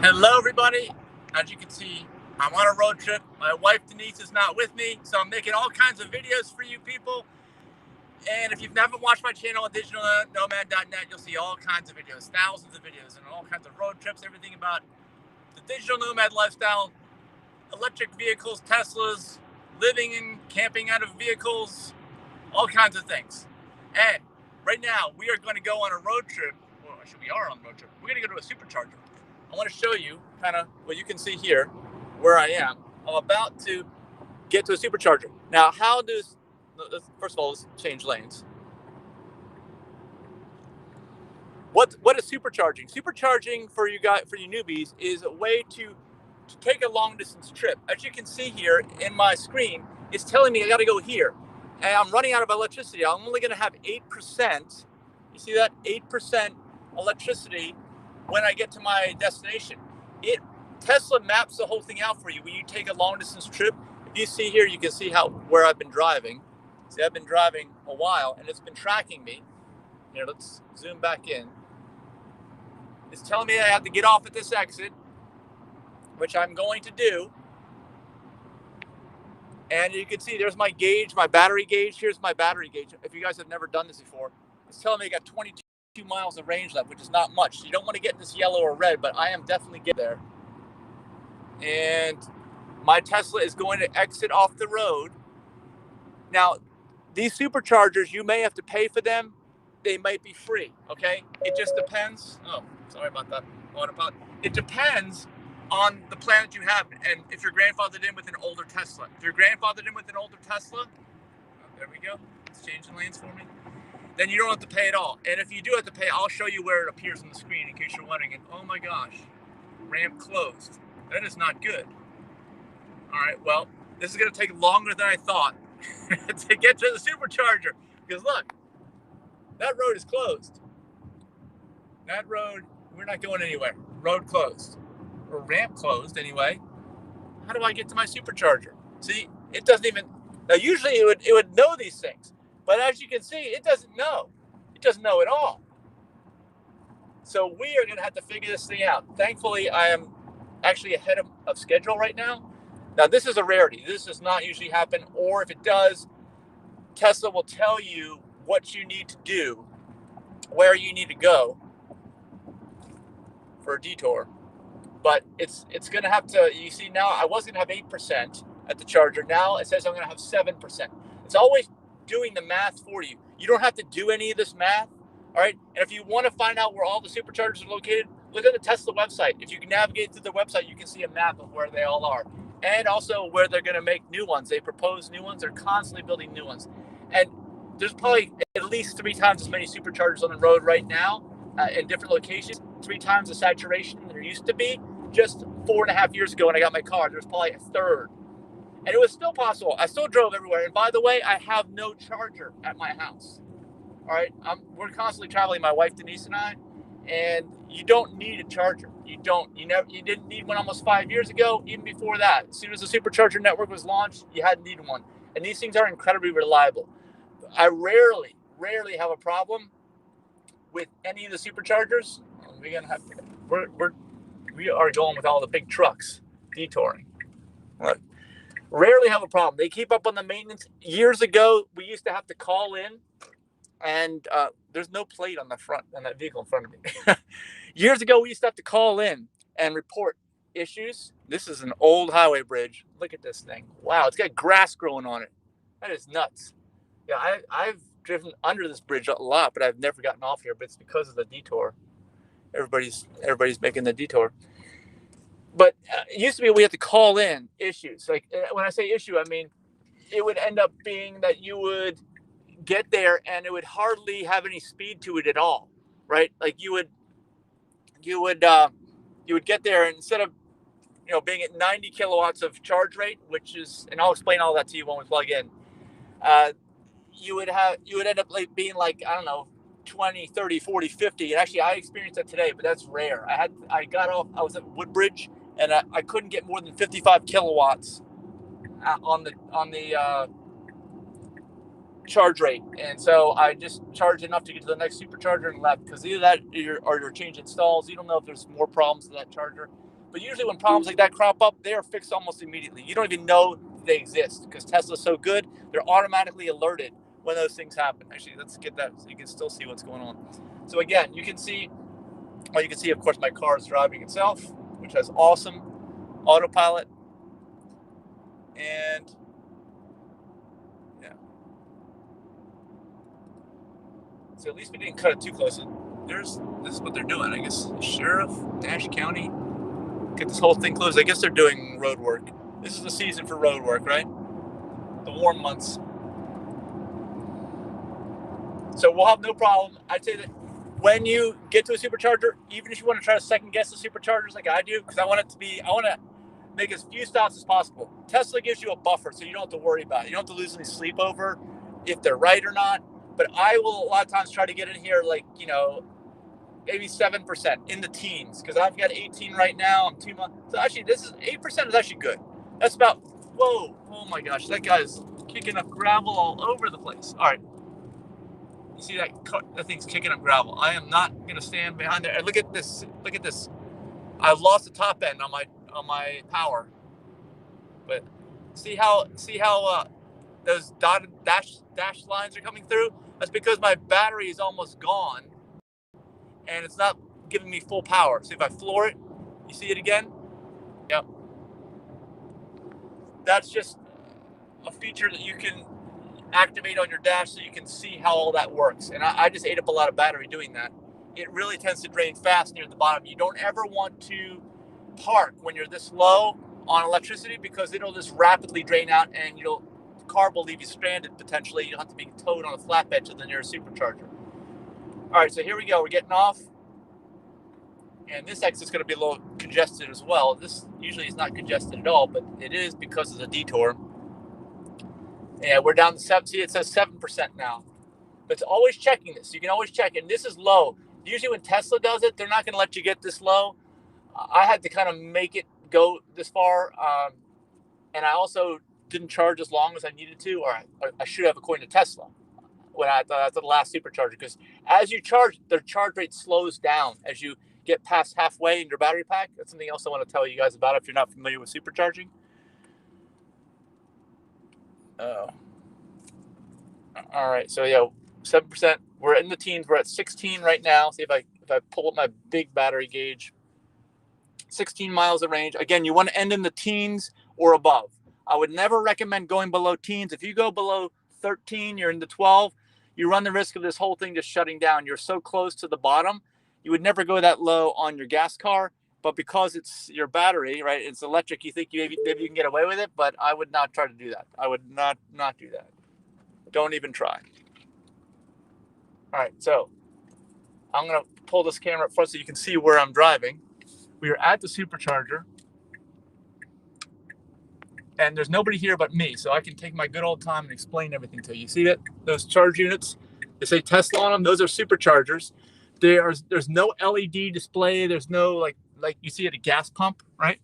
Hello, everybody. As you can see, I'm on a road trip. My wife, Denise, is not with me, so I'm making all kinds of videos for you people. And if you've never watched my channel at digitalnomad.net, you'll see all kinds of videos, thousands of videos, and all kinds of road trips, everything about the digital nomad lifestyle, electric vehicles, Teslas, living and camping out of vehicles, all kinds of things. And right now, we are going to go on a road trip. Well, actually, we are on a road trip. We're going to go to a supercharger. I want to show you kind of what you can see here, where I am. I'm about to get to a supercharger. Now, first of all, let's change lanes. What is supercharging? Supercharging for you newbies is a way to take a long distance trip. As you can see here in my screen, it's telling me I got to go here, and I'm running out of electricity. I'm only going to have 8%. You see that 8% electricity when I get to my destination. Tesla maps the whole thing out for you when you take a long distance trip. If you see here, you can see where I've been driving. See, I've been driving a while, and it's been tracking me. Here, let's zoom back in. It's telling me I have to get off at this exit, which I'm going to do. And you can see there's my gauge, my battery gauge. Here's my battery gauge. If you guys have never done this before, it's telling me I got 22 miles of range left, which is not much. You don't want to get this yellow or red, but I am definitely getting there. And my Tesla is going to exit off the road. Now, these superchargers, you may have to pay for them. They might be free, okay? It just depends. Oh, sorry about that. It depends on the plan that you have, and if you're grandfathered in with an older Tesla. If you're grandfathered in with an older Tesla, there we go. It's changing lanes for me. Then you don't have to pay at all. And if you do have to pay, I'll show you where it appears on the screen in case you're wondering. And oh my gosh, ramp closed. That is not good. All right, well, this is going to take longer than I thought to get to the supercharger. Because look, that road is closed. That road, we're not going anywhere. Road closed. Or ramp closed anyway. How do I get to my supercharger? See, it doesn't even. Now, usually it would know these things, but as you can see, it doesn't know. It doesn't know at all. So we are going to have to figure this thing out. Thankfully, I am actually ahead of schedule right now. Now, this is a rarity. This does not usually happen, or if it does, Tesla will tell you what you need to do, where you need to go for a detour. But it's going to have to, you see now, I was going to have 8% at the charger. Now it says I'm going to have 7%. It's always doing the math for you. You don't have to do any of this math, all right? And if you want to find out where all the superchargers are located, look at the Tesla website. If you can navigate through their website, you can see a map of where they all are. And also where they're going to make new ones. They propose new ones. They're constantly building new ones. And there's probably at least 3 times as many superchargers on the road right now in different locations. 3 times the saturation there used to be. Just 4.5 years ago when I got my car, there was probably a third. And it was still possible. I still drove everywhere. And by the way, I have no charger at my house. All right. We're constantly traveling, my wife, Denise, and I. And you don't need a charger. You didn't need one almost 5 years ago. Even before that, as soon as the supercharger network was launched, you hadn't needed one. And these things are incredibly reliable. I rarely have a problem with any of the superchargers. We are going with all the big trucks detouring. Look, rarely have a problem. They keep up on the maintenance. Years ago, we used to have to call in, and there's no plate on the front on that vehicle in front of me. Years ago, we used to have to call in and report issues. This is an old highway bridge. Look at this thing. Wow, it's got grass growing on it. That is nuts. Yeah, I've driven under this bridge a lot, but I've never gotten off here. But it's because of the detour. Everybody's making the detour. But it used to be we had to call in issues. Like when I say issue, I mean it would end up being that you would get there and it would hardly have any speed to it at all, right? Like you would get there, and instead of being at 90 kilowatts of charge rate, which is, and I'll explain all that to you when we plug in, you would end up being like, I don't know, 20, 30, 40, 50. And actually I experienced that today, but that's rare. I got off, I was at Woodbridge, and I couldn't get more than 55 kilowatts on the charge rate. And so I just charged enough to get to the next supercharger and left, because either that or you're changing stalls. You don't know if there's more problems to that charger. But usually when problems like that crop up, they are fixed almost immediately. You don't even know they exist because Tesla's so good, they're automatically alerted when those things happen. Actually, let's get that so you can still see what's going on. So again, you can see, well, you can see, of course, my car is driving itself, which has awesome autopilot. And yeah, so at least we didn't cut it too close. This is what they're doing, I guess. Sheriff, Nash County, get this whole thing closed. I guess they're doing road work. This is the season for road work, right? The warm months. So we'll have no problem. I'd say that when you get to a supercharger, even if you want to try to second guess the superchargers like I do, because I want to make as few stops as possible. Tesla gives you a buffer, so you don't have to worry about it. You don't have to lose any sleep over if they're right or not. But I will a lot of times try to get in here like, maybe 7% in the teens, because I've got 18 right now. I'm 2 months. So actually, this is 8% is actually good. That's about, whoa, oh my gosh, that guy's kicking up gravel all over the place. All right. You see that thing's kicking up gravel. I am not going to stand behind there. And look at this. Look at this. I've lost the top end on my power. But see how those dotted dash lines are coming through? That's because my battery is almost gone and it's not giving me full power. See if I floor it, you see it again? Yep. That's just a feature that you can activate on your dash so you can see how all that works. And I just ate up a lot of battery doing that. It really tends to drain fast near the bottom. You don't ever want to park when you're this low on electricity because it'll just rapidly drain out and the car will leave you stranded potentially. You'll have to be towed on a flatbed to the nearest supercharger. All right, so here we go. We're getting off. And this exit's going to be a little congested as well. This usually is not congested at all, but it is because of the detour. And we're down to 7. See, it says 7% now. But it's always checking this. You can always check it. And this is low. Usually when Tesla does it, they're not going to let you get this low. I had to kind of make it go this far. And I also didn't charge as long as I needed to, or I should have according to Tesla when I thought the last supercharger. Because as you charge, their charge rate slows down as you get past halfway in your battery pack. That's something else I want to tell you guys about if you're not familiar with supercharging. Oh. All right, so yeah, 7%. We're in the teens. We're at 16 right now. See if I pull up my big battery gauge. 16 miles of range. Again, you want to end in the teens or above. I would never recommend going below teens. If you go below 13, you're in the 12, you run the risk of this whole thing just shutting down. You're so close to the bottom. You would never go that low on your gas car, but because it's your battery, right? It's electric. You think maybe you can get away with it, but I would not try to do that. I would not do that. Don't even try. All right, so I'm going to pull this camera up front so you can see where I'm driving. We are at the supercharger, and there's nobody here but me, so I can take my good old time and explain everything to you. See that? Those charge units, they say Tesla on them. Those are superchargers. There's no LED display. There's no like you see at a gas pump, right?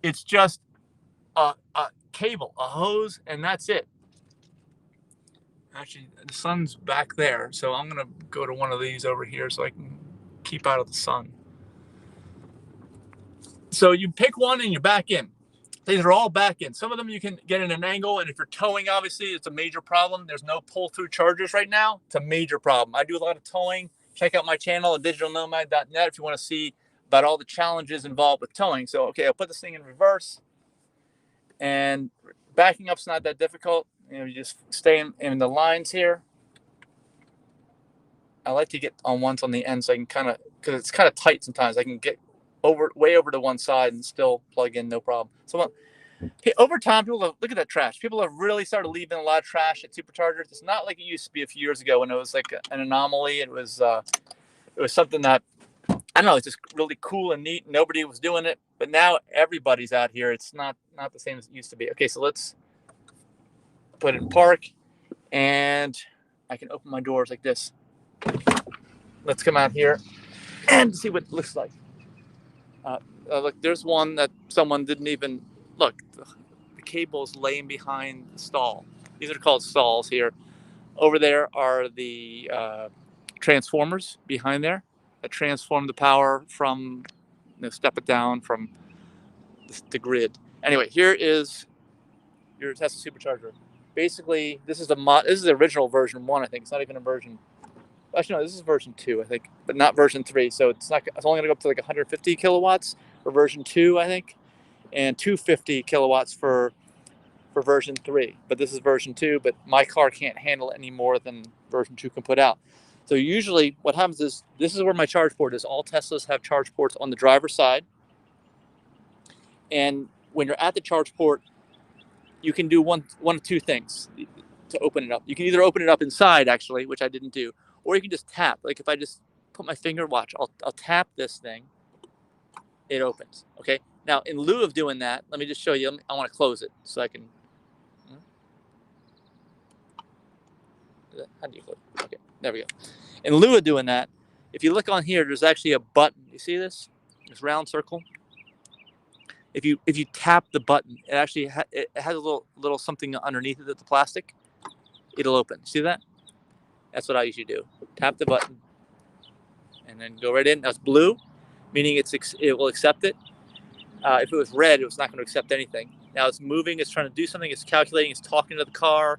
It's just a cable, a hose, and that's it. Actually, the sun's back there, so I'm going to go to one of these over here so I can keep out of the sun. So you pick one and you're back in. These are all back in. Some of them you can get in an angle, and if you're towing, obviously, it's a major problem. There's no pull-through chargers right now. It's a major problem. I do a lot of towing. Check out my channel at digitalnomad.net if you want to see about all the challenges involved with towing. So, okay, I'll put this thing in reverse. And backing up's not that difficult. You just stay in the lines here. I like to get on ones on the end so I can kind of, because it's kind of tight sometimes. I can get way over to one side and still plug in, no problem. So over time, look at that trash. People have really started leaving a lot of trash at superchargers. It's not like it used to be a few years ago when it was like an anomaly. It was something that, I don't know, it's just really cool and neat. Nobody was doing it, but now everybody's out here. It's not the same as it used to be. Okay, so let's put it in park, and I can open my doors like this. Let's come out here and see what it looks like. Look, there's one that someone didn't even look. The cable's laying behind the stall. These are called stalls here. Over there are the transformers behind there that transform the power from, step it down from the grid. Anyway, here is your Tesla supercharger. Basically, this is the original version 1, I think. It's not even a version. Actually, no, this is version 2, I think, but not version 3. So it's only going to go up to like 150 kilowatts for version 2, I think, and 250 kilowatts for version 3. But this is version 2, but my car can't handle any more than version 2 can put out. So usually what happens is, this is where my charge port is. All Teslas have charge ports on the driver's side. And when you're at the charge port, you can do one of two things to open it up. You can either open it up inside, actually, which I didn't do, or you can just tap. Like if I just put my finger, watch, I'll tap this thing, it opens. Okay. Now, in lieu of doing that, let me just show you. I want to close it so I can. How do you close it? Okay, there we go. In lieu of doing that, if you look on here, there's actually a button. You see this? This round circle. If you tap the button, it actually it has a little something underneath it, the plastic. It'll open. See that? That's what I usually do. Tap the button, and then go right in. Now it's blue, meaning it will accept it. If it was red, it was not going to accept anything. Now it's moving. It's trying to do something. It's calculating. It's talking to the car,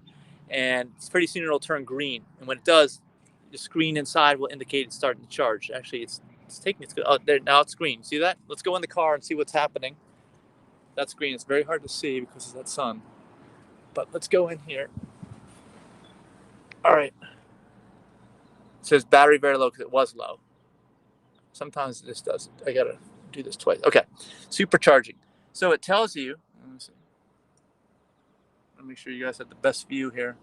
and pretty soon it'll turn green. And when it does, the screen inside will indicate it's starting to charge. Actually, it's taking its. Oh, there, now it's green. See that? Let's go in the car and see what's happening. That's green. It's very hard to see because of that sun. But let's go in here. All right. It says battery very low because it was low. Sometimes this doesn't. I got to do this twice. Okay. SuperCharging. So it tells you. Let me see. Let me make sure you guys have the best view here.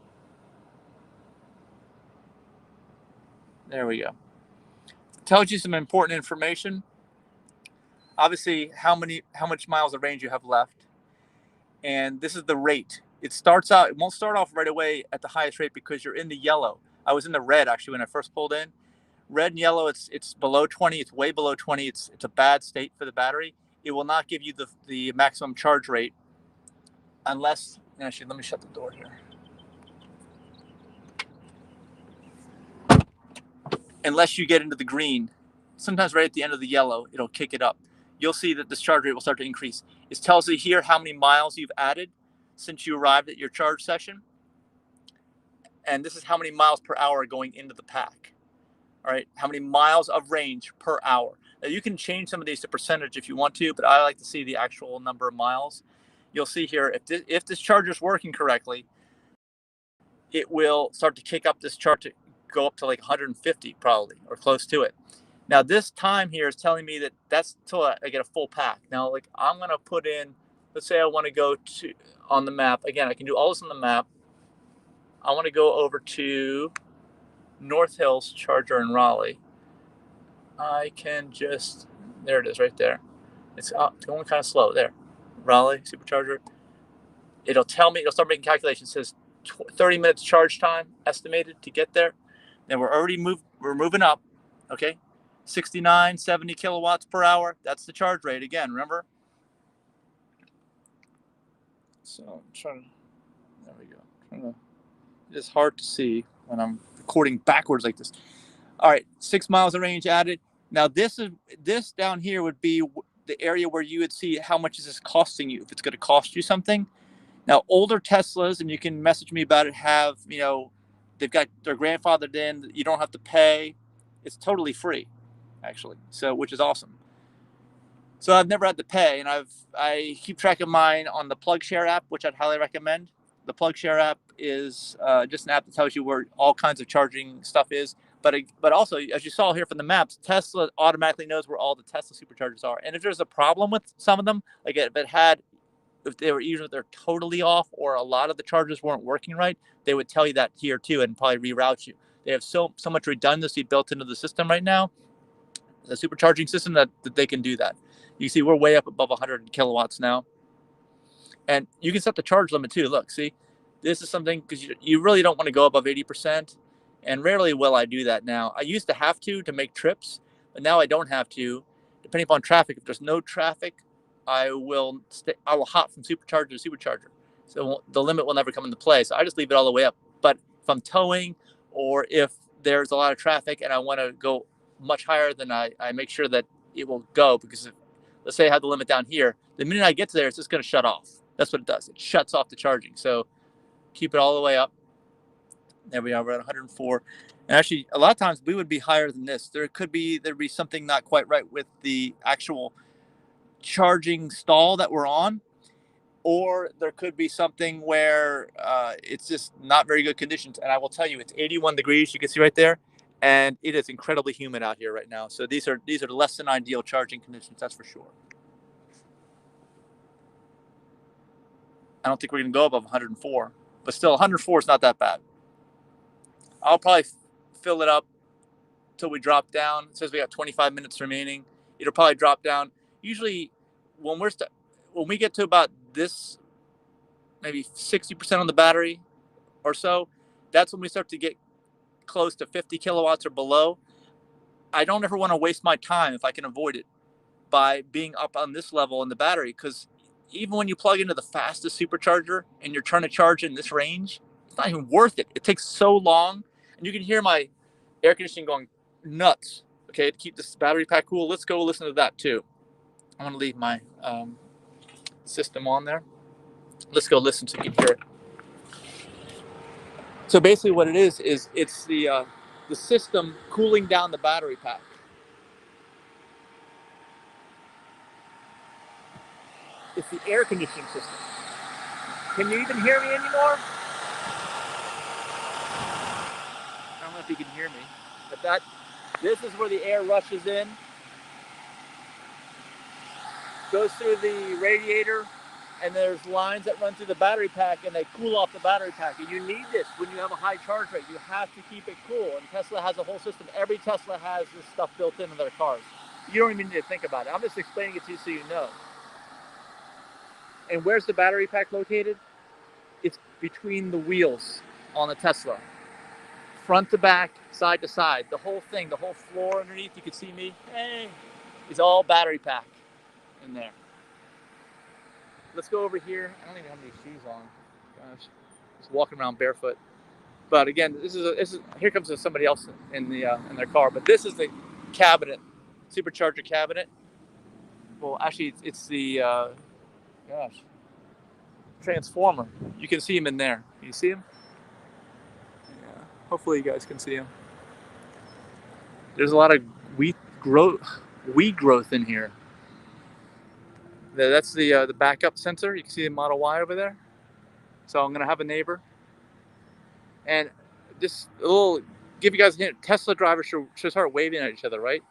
There we go. It tells you some important information. Obviously, how much miles of range you have left. And this is the rate. It starts out, it won't start off right away at the highest rate because you're in the yellow. I was in the red actually when I first pulled in. Red and yellow, it's below 20. It's way below 20. It's a bad state for the battery. It will not give you the maximum charge rate unless, actually, let me shut the door here. Unless you get into the green. Sometimes right at the end of the yellow, it'll kick it up. You'll see that this charge rate will start to increase. It tells you here how many miles you've added since you arrived at your charge session. And this is how many miles per hour going into the pack. All right, how many miles of range per hour. Now you can change some of these to percentage if you want to, but I like to see the actual number of miles. You'll see here, if this charger is working correctly, it will start to kick up this chart to go up to like 150 probably, or close to it. Now this time here is telling me that that's until I get a full pack. Now, like I'm gonna put in, let's say I want to go to on the map. Again, I can do all this on the map. I want to go over to North Hills charger in Raleigh. I can just, there it is right there. It's going kind of slow there. Raleigh supercharger. It'll tell me, it'll start making calculations. It says 30 minutes charge time estimated to get there. Then we're moving up. Okay. 69, 70 kilowatts per hour. That's the charge rate again, remember? So I'm trying to, there we go. It's hard to see when I'm recording backwards like this. All right, 6 miles of range added. Now this down here would be the area where you would see how much is this costing you, if it's going to cost you something. Now older Teslas, and you can message me about it, have, they've got their grandfathered in. You don't have to pay. It's totally free, actually. So, which is awesome. So I've never had to pay, and I keep track of mine on the PlugShare app, which I'd highly recommend. The PlugShare app is just an app that tells you where all kinds of charging stuff is. But also, as you saw here from the maps, Tesla automatically knows where all the Tesla superchargers are. And if there's a problem with some of them, like if they were either they're totally off or a lot of the chargers weren't working right, they would tell you that here too and probably reroute you. They have so much redundancy built into the system right now, the supercharging system, that they can do that. You see, we're way up above 100 kilowatts now. And you can set the charge limit too. Look, see, this is something, because you really don't want to go above 80%. And rarely will I do that now. I used to have to make trips, but now I don't have to. Depending upon traffic, if there's no traffic, I will hop from supercharger to supercharger. So the limit will never come into play. So I just leave it all the way up. But if I'm towing, or if there's a lot of traffic and I want to go much higher, then I make sure that it will go, because let's say I have the limit down here. The minute I get to there, it's just going to shut off. That's what it does. It shuts off the charging. So keep it all the way up. There we are. We're at 104. And actually, a lot of times we would be higher than this. There'd be something not quite right with the actual charging stall that we're on, or there could be something where it's just not very good conditions. And I will tell you, it's 81 degrees. You can see right there, and it is incredibly humid out here right now. So these are less than ideal charging conditions. That's for sure. I don't think we're going to go above 104, but still 104 is not that bad. I'll probably fill it up till we drop down. It says we got 25 minutes remaining. It'll probably drop down. Usually when we get to about this, maybe 60% on the battery or so, that's when we start to get close to 50 kilowatts or below. I don't ever want to waste my time, if I can avoid it, by being up on this level in the battery, because even when you plug into the fastest supercharger and you're trying to charge in this range, it's not even worth it. It takes so long, and you can hear my air conditioning going nuts, okay, to keep this battery pack cool. Let's go listen to that too. I'm going to leave my system on there. Let's go listen so you can hear it. So basically what it is it's the system cooling down the battery pack. It's the air conditioning system. Can you even hear me anymore? I don't know if you can hear me, but this is where the air rushes in, goes through the radiator, and there's lines that run through the battery pack, and they cool off the battery pack. And you need this when you have a high charge rate. You have to keep it cool. And Tesla has a whole system. Every Tesla has this stuff built into their cars. You don't even need to think about it. I'm just explaining it to you so you know. And where's the battery pack located? It's between the wheels on the Tesla. Front to back, side to side. The whole thing, the whole floor underneath, you can see me, is all battery pack in there. Let's go over here. I don't even have any shoes on. Gosh, just walking around barefoot. But again, this is here comes somebody else in their car. But this is the cabinet, supercharger cabinet. Well, actually, it's the transformer. You can see him in there. Can you see him? Yeah. Hopefully, you guys can see him. There's a lot of weed growth in here. That's the backup sensor. You can see the Model Y over there. So I'm gonna have a neighbor, and just a little give you guys a hint. Tesla drivers should start waving at each other, right?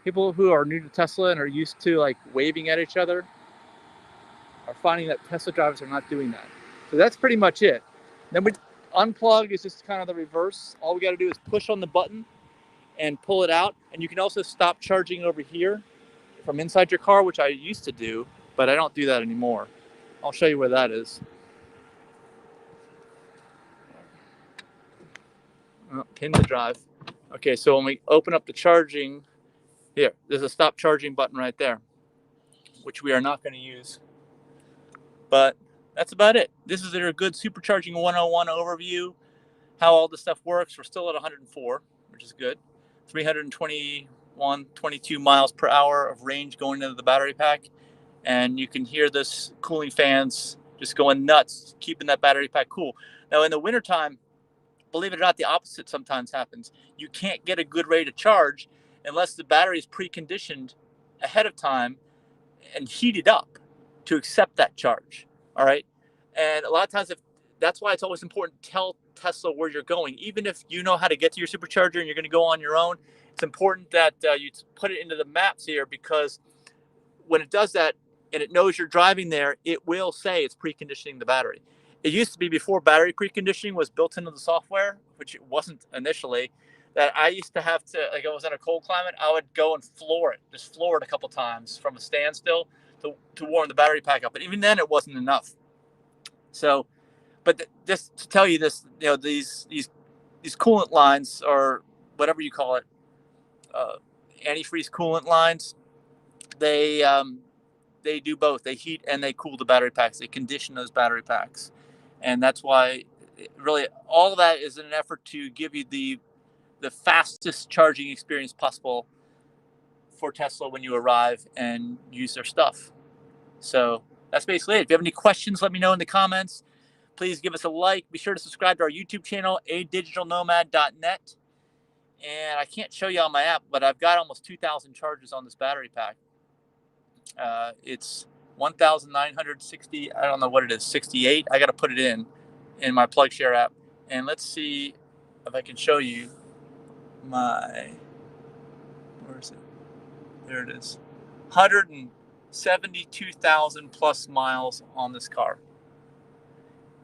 People who are new to Tesla and are used to like waving at each other are finding that Tesla drivers are not doing that. So that's pretty much it. Then we unplug is just kind of the reverse. All we got to do is push on the button and pull it out, and you can also stop charging over here from inside your car, which I used to do, but I don't do that anymore. I'll show you where that is. Pin to drive. Okay, so when we open up the charging, here, there's a stop charging button right there, which we are not going to use. But that's about it. This is a good Supercharging 101 overview, how all this stuff works. We're still at 104, which is good. 321, 22 miles per hour of range going into the battery pack. And you can hear this cooling fans just going nuts, keeping that battery pack cool. Now, in the wintertime, believe it or not, the opposite sometimes happens. You can't get a good rate of charge unless the battery is preconditioned ahead of time and heated up to accept that charge. All right. And a lot of times, that's why it's always important to tell Tesla where you're going. Even if you know how to get to your supercharger and you're going to go on your own, it's important that you put it into the maps here, because when it does that and it knows you're driving there, it will say it's preconditioning the battery. It used to be, before battery preconditioning was built into the software, which it wasn't initially, that I used to have to, like, I was in a cold climate, I would go and floor it a couple times from a standstill to warm the battery pack up. But even then, it wasn't enough. So, but just to tell you this, these coolant lines, or whatever you call it, antifreeze coolant lines, they do both. They heat and they cool the battery packs. They condition those battery packs. And that's why really all of that is in an effort to give you the fastest charging experience possible for Tesla when you arrive and use their stuff. So that's basically it. If you have any questions, let me know in the comments. Please give us a like. Be sure to subscribe to our YouTube channel, adigitalnomad.net. And I can't show you on my app, but I've got almost 2,000 charges on this battery pack. It's 1,960. I don't know what it is, 68. I got to put it in my PlugShare app. And let's see if I can show you my, where is it? There it is. 172,000 plus miles on this car.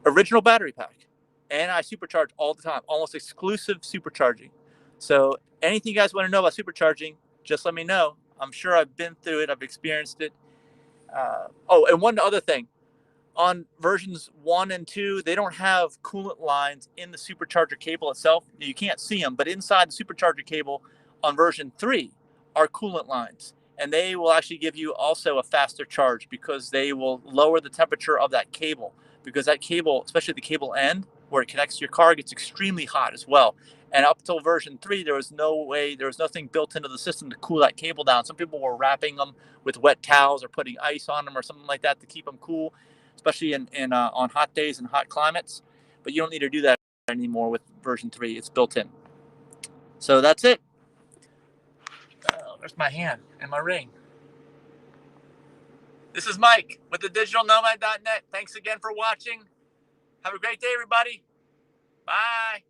Original battery pack. And I supercharge all the time, almost exclusive supercharging. So anything you guys want to know about supercharging, just let me know. I'm sure I've been through it. I've experienced it. And one other thing. On versions 1 and 2, they don't have coolant lines in the supercharger cable itself. You can't see them, but inside the supercharger cable on version 3 are coolant lines. And they will actually give you also a faster charge because they will lower the temperature of that cable. Because that cable, especially the cable end where it connects to your car, gets extremely hot as well. And up until version 3, there was nothing built into the system to cool that cable down. Some people were wrapping them with wet towels or putting ice on them or something like that to keep them cool, especially on hot days and hot climates. But you don't need to do that anymore with version 3. It's built in. So that's it. There's my hand and my ring. This is Mike with thedigitalnomad.net. Thanks again for watching. Have a great day, everybody. Bye.